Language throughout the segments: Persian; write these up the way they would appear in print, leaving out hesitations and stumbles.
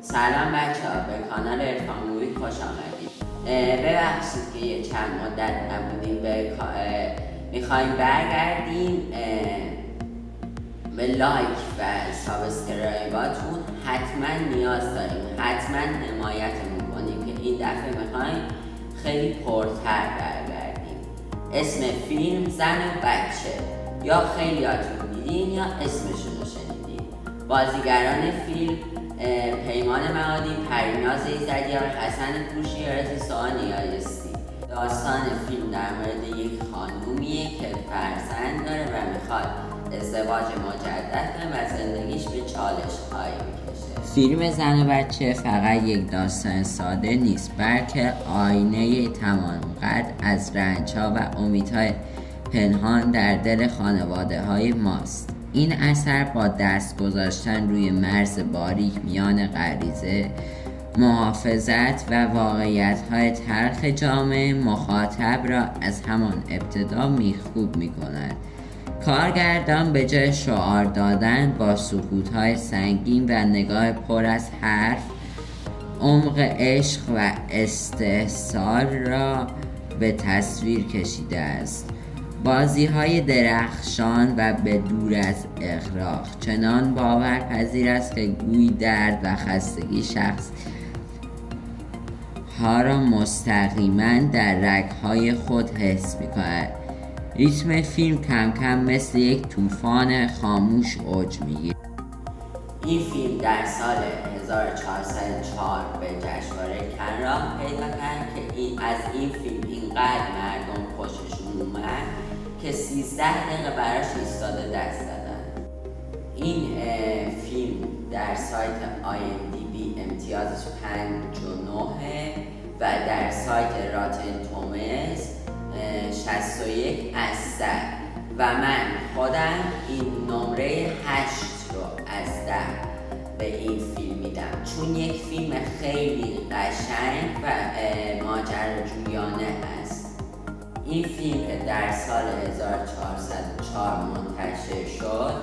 سلام بچه ها، به کانال عرفان مووی خوش آمدید. ببخشید که یه چند مدت نبودیم. میخوایم برگردیم به لایک و سابسکرایباتون حتما نیاز داریم. حتما حمایتمون کنیم که این دفعه میخوایم خیلی پرتر برگردیم. اسم فیلم زن و بچه، یا خیلیاتون دیدین یا اسمشون رو شنیدین. بازیگران فیلم پیمان معادی، پریناز ایزدیار، حسن کوشی، رضا نیایستی. داستان فیلم در مورد یک خانومیه که فرزند داره و میخواد ازدواج مجدد کنه و زندگیش به چالش‌هایی میکشه. فیلم زن و بچه فقط یک داستان ساده نیست، بلکه آینه تمام قد از رنج‌ها و امیدهای پنهان در دل خانواده‌های ماست. این اثر با دست گذاشتن روی مرز باریک میان غریزه، محافظت و واقعیت‌های تلخ جامعه مخاطب را از همان ابتدا میخکوب می‌کند. کارگردان به جای شعار دادن با سکوت‌های سنگین و نگاه پر از حرف، عمق عشق و استحصال را به تصویر کشیده است. بازی‌های درخشان و به دور از اغراق چنان باورپذیر است که گویی درد و خستگی شخص ها را مستقیما در رگ‌های خود حس می‌کند. ریتم فیلم کم کم مثل یک طوفان خاموش اوج می‌گیرد. این فیلم در سال 1404 به جشنواره کن راه پیدا کرد که از این فیلم اینقدر مردم خوششون اومد که 13 دقیقه براش ایستاده دست دادن. این فیلم در سایت IMDb امتیازش 59 و در سایت راتن تومز 61 از 100 و من خودم این نمره 8 رو از 10 به این فیلم میدم، چون یک فیلم خیلی قشنگ و ماجراجویانه است. این فیلم که در سال 1404 منتشر شد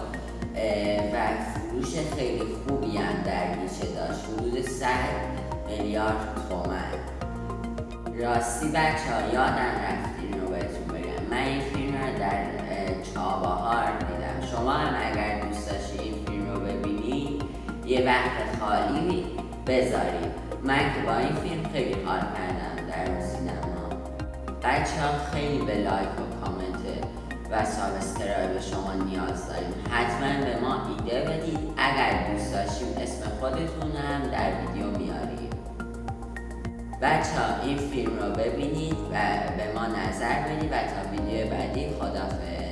و فروش خیلی خوبی هم در میشه داشت، حدود 100 میلیارد تومان. راستی بچه ها یادم رفت این رو بهتون بگم، من این فیلم رو در چابهار دیدم. شما هم اگر دوست داشتید این فیلم رو ببینید یه وقت خالی بذارید. من که با این فیلم خیلی حال کردم در سینما. بچه ها خیلی به لایک و کامنت و سابسکرایب شما نیاز داریم. حتما به ما ایده بدید. اگر دوست داشتیم اسم خودتون هم در ویدیو میاریم. بچه ها این فیلم رو ببینید و به ما نظر بدید و تا ویدیو بعدی خداحافظ.